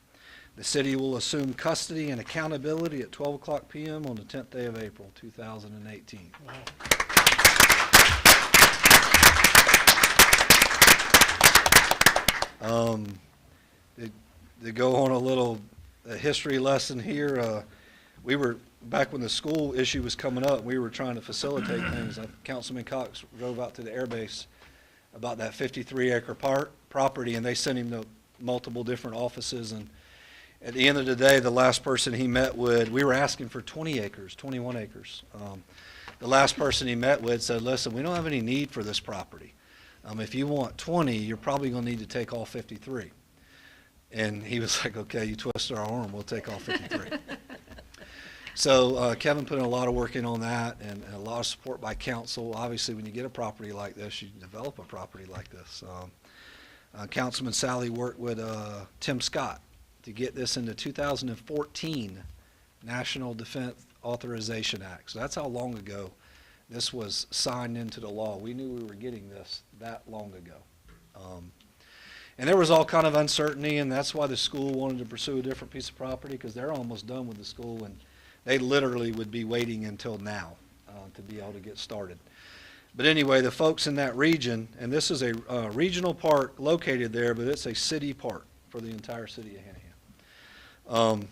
The city will assume custody and accountability at 12 o'clock p.m. on the 10th day of April, 2018. To go on a little history lesson here, we were, back when the school issue was coming up, we were trying to facilitate things. Councilman Cox drove out to the air base about that 53-acre property, and they sent him to multiple different offices. And at the end of the day, the last person he met with, we were asking for 20 acres, 21 acres. The last person he met with said, listen, we don't have any need for this property. If you want 20, you're probably going to need to take all 53. And he was like, okay, you twisted our arm, we'll take all 53. So Kevin put in a lot of work in on that, and a lot of support by council. Obviously, when you get a property like this, you develop a property like this. Councilman Sally worked with Tim Scott to get this into 2014 National Defense Authorization Act. So that's how long ago this was signed into the law. We knew we were getting this that long ago. And there was all kind of uncertainty, and that's why the school wanted to pursue a different piece of property, because they're almost done with the school, and they literally would be waiting until now to be able to get started. But anyway, the folks in that region, and this is a regional park located there, but it's a city park for the entire city of Hanahan.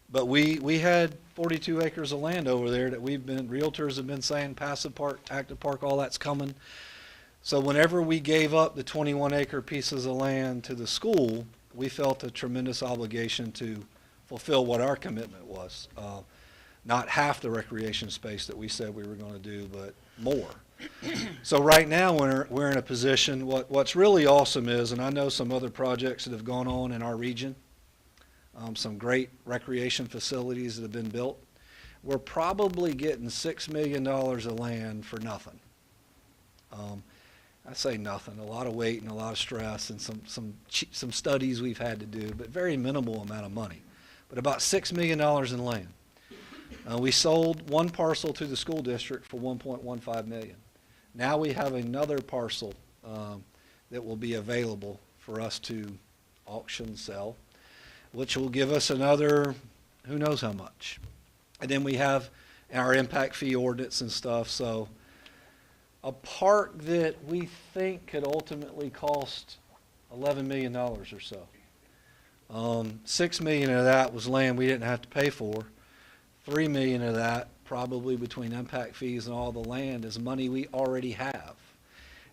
But we had 42 acres of land over there that realtors have been saying, passive park, active park, all that's coming. So whenever we gave up the 21-acre pieces of land to the school, we felt a tremendous obligation to fulfill what our commitment was. Not half the recreation space that we said we were going to do, but more. So right now we're in a position, what's really awesome is, and I know some other projects that have gone on in our region, some great recreation facilities that have been built. We're probably getting $6 million of land for nothing. I say nothing, a lot of weight and a lot of stress and some studies we've had to do, but very minimal amount of money. But about $6 million in land. We sold one parcel to the school district for $1.15 million. Now we have another parcel that will be available for us to auction, sell, which will give us another, who knows how much. And then we have our impact fee ordinance and stuff, so a park that we think could ultimately cost $11 million or so. $6 million of that was land we didn't have to pay for. $3 million of that, probably between impact fees and all the land, is money we already have.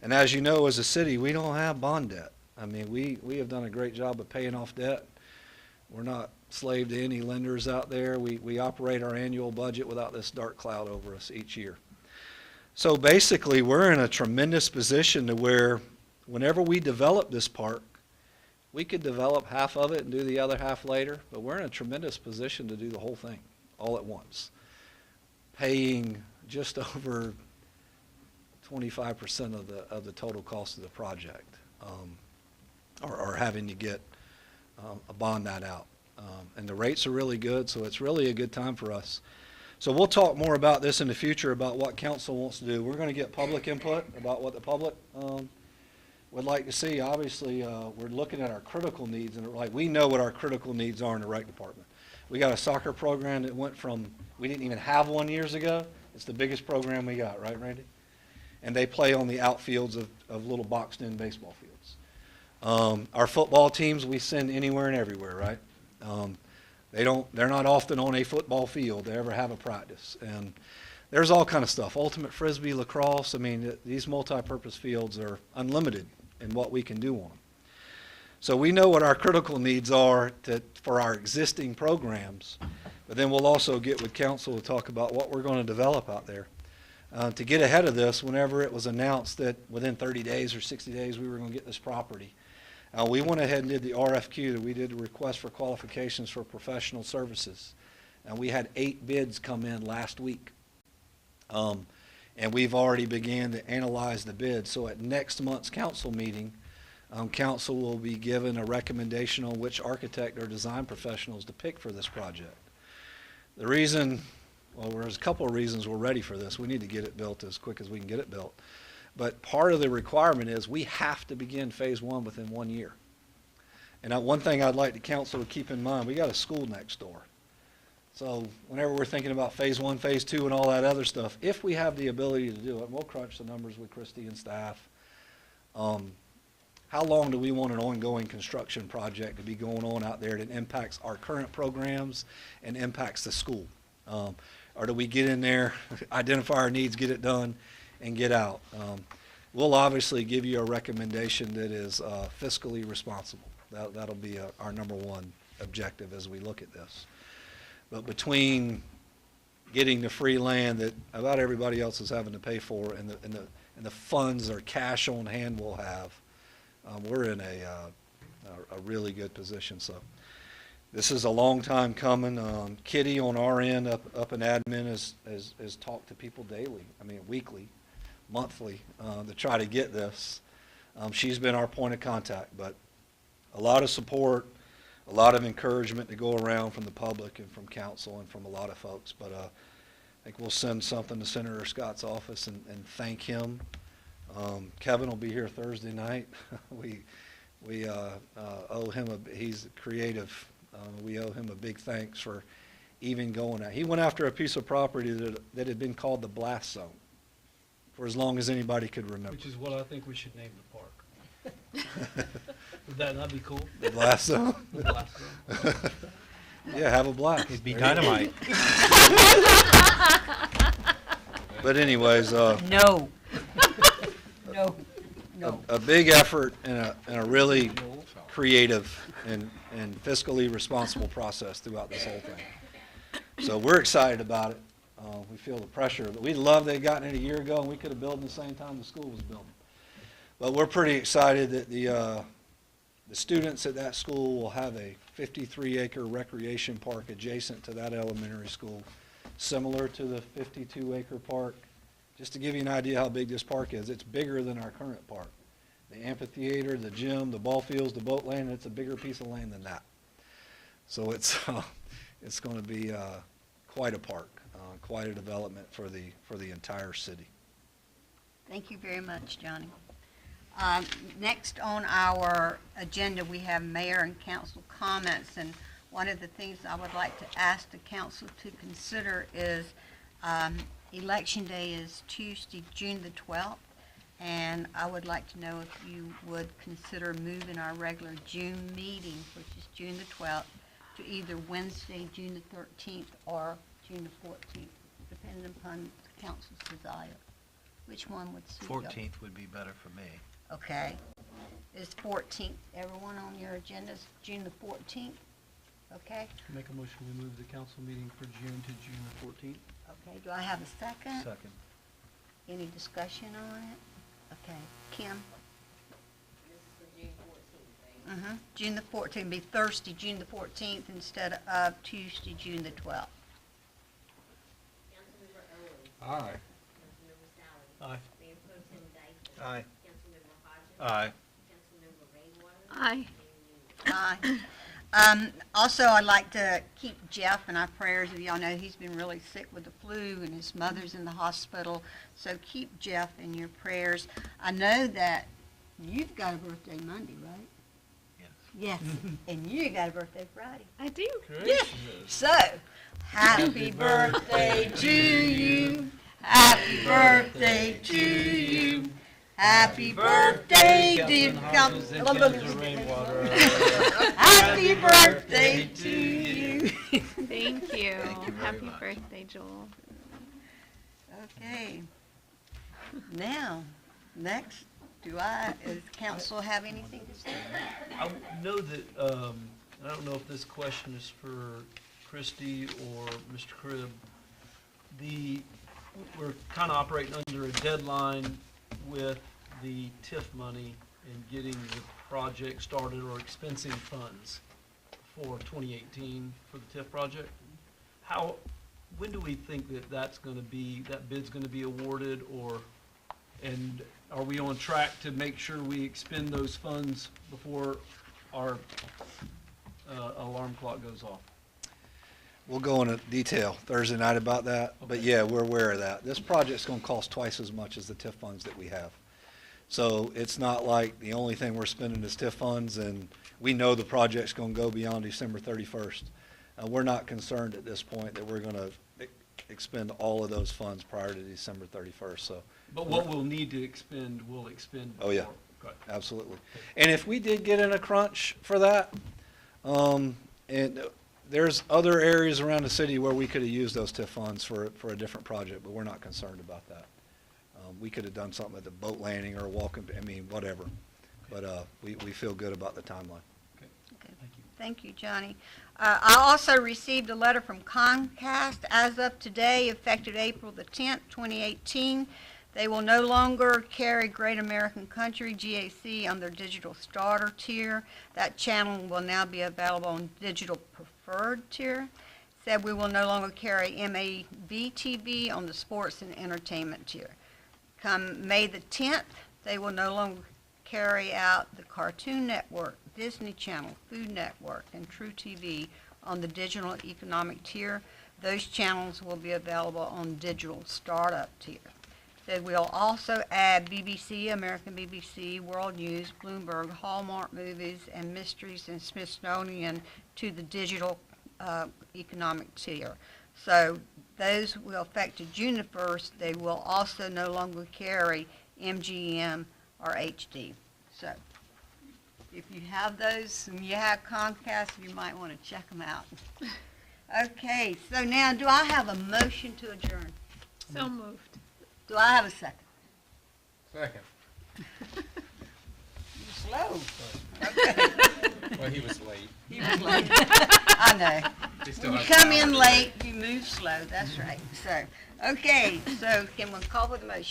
And as you know, as a city, we don't have bond debt. I mean, we have done a great job of paying off debt. We're not slave to any lenders out there. We operate our annual budget without this dark cloud over us each year. So basically, we're in a tremendous position to where whenever we develop this park, we could develop half of it and do the other half later, but we're in a tremendous position to do the whole thing all at once, paying just over 25% of the total cost of the project, or having to get a bond that out. And the rates are really good, so it's really a good time for us. So we'll talk more about this in the future, about what council wants to do. We're going to get public input about what the public would like to see. Obviously, we're looking at our critical needs, and we know what our critical needs are in the rec department. We got a soccer program that went from, we didn't even have one years ago. It's the biggest program we got, right, Randy? And they play on the outfields of little boxed-in baseball fields. Our football teams, we send anywhere and everywhere, right? They're not often on a football field. They ever have a practice. And there's all kind of stuff. Ultimate Frisbee, lacrosse, I mean, these multi-purpose fields are unlimited in what we can do on them. So we know what our critical needs are for our existing programs, but then we'll also get with council to talk about what we're going to develop out there. To get ahead of this, whenever it was announced that within 30 days or 60 days we were going to get this property, we went ahead and did the RFQ. We did a request for qualifications for professional services. And we had 8 bids come in last week. And we've already began to analyze the bids. So at next month's council meeting, council will be given a recommendation on which architect or design professionals to pick for this project. The reason, well, there's a couple of reasons we're ready for this. We need to get it built as quick as we can get it built. But part of the requirement is we have to begin phase 1 within 1 year. And one thing I'd like the council to keep in mind, we got a school next door. So whenever we're thinking about phase 1, phase 2, and all that other stuff, if we have the ability to do it, and we'll crunch the numbers with Christie and staff, how long do we want an ongoing construction project to be going on out there that impacts our current programs and impacts the school? Or do we get in there, identify our needs, get it done, and get out? We'll obviously give you a recommendation that is fiscally responsible. That'll be our number one objective as we look at this. But between getting the free land that about everybody else is having to pay for and the funds or cash on hand we'll have, we're in a really good position. So this is a long time coming. Kitty on our end up in admin has talked to people daily, weekly, monthly, to try to get this. She's been our point of contact, but a lot of support, a lot of encouragement to go around from the public and from council and from a lot of folks. But I think we'll send something to Senator Scott's office and thank him. Kevin will be here Thursday night. We owe him he's creative. We owe him a big thanks for even going out. He went after a piece of property that had been called the blast zone for as long as anybody could remember. Which is what I think we should name the park. Would that not be cool? The blast zone? The blast zone. Yeah, have a blast. It'd be dynamite. But anyways, No. No. No. a big effort and a really creative and fiscally responsible process throughout this whole thing. So we're excited about it. We feel the pressure. We'd love they'd gotten it a year ago and we could have built it the same time the school was building. But we're pretty excited that the students at that school will have a 53-acre recreation park adjacent to that elementary school, similar to the 52-acre park. Just to give you an idea how big this park is, it's bigger than our current park. The amphitheater, the gym, the ball fields, the boat lane, it's a bigger piece of land than that. So it's going to be quite a park, quite a development for the entire city. Thank you very much, Johnny. Next on our agenda, we have mayor and council comments, and one of the things I would like to ask the council to consider is Election Day is Tuesday, June the 12th, and I would like to know if you would consider moving our regular June meeting, which is June the 12th, to either Wednesday, June the 13th, or June the 14th, depending upon the council's desire. Which one would suit you? 14th would be better for me. Okay. Is 14th, everyone on your agenda is June the 14th? Okay? Make a motion, we move the council meeting for June to June the 14th. Okay, do I have a second? Second. Any discussion on it? Okay, Kim? Mm-hmm, June the 14th, be Thursday, June the 14th instead of Tuesday, June the 12th. Aye. Aye. Aye. Aye. Aye. Aye. Also, I'd like to keep Jeff in our prayers. As y'all know, he's been really sick with the flu and his mother's in the hospital. So keep Jeff in your prayers. I know that you've got a birthday Monday, right? Yes. Yes. And you got a birthday Friday. I do. Yeah. So, happy birthday to you. Happy birthday to you. Happy birthday, dear Happy Happy birthday to you. Thank you. very Happy much. birthday, Joel. Okay. Now, next, does council have anything to say? I know that, I don't know if this question is for Christie or Mr. Cribb. We're kind of operating under a deadline with the TIF money and getting the project started or expensing funds for 2018 for the TIF project. When do we think that bid's going to be awarded, and are we on track to make sure we expend those funds before our alarm clock goes off? We'll go into detail Thursday night about that, but yeah, we're aware of that. This project's going to cost twice as much as the TIF funds that we have. So it's not like the only thing we're spending is TIF funds, and we know the project's going to go beyond December 31st. We're not concerned at this point that we're going to expend all of those funds prior to December 31st, so. But what we'll need to expend, we'll expend. Oh, yeah. before. Good. Absolutely. And if we did get in a crunch for that, and there's other areas around the city where we could have used those TIF funds for a different project, but we're not concerned about that. We could have done something at the boat landing or whatever. But we feel good about the timeline. Okay. Okay. Thank you, Johnny. I also received a letter from Comcast. As of today, effective April the 10th, 2018, they will no longer carry Great American Country, GAC, on their digital starter tier. That channel will now be available on digital preferred tier. Said we will no longer carry MAV-TV on the sports and entertainment tier. Come May the 10th, they will no longer carry out the Cartoon Network, Disney Channel, Food Network, and True TV on the digital economic tier. Those channels will be available on digital startup tier. Said we'll also add BBC, American BBC, World News, Bloomberg, Hallmark Movies, and Mysteries and Smithsonian to the digital economic tier. So those will effective June the 1st. They will also no longer carry MGM or HD. So if you have those and you have Comcast, you might want to check them out. Okay, so now do I have a motion to adjourn? So moved. Do I have a second? Second. You're slow. Okay. Well, he was late. He was late. I know. He still When you has come power in to late, you move slow. That's right. So, okay, so can we call for the motion?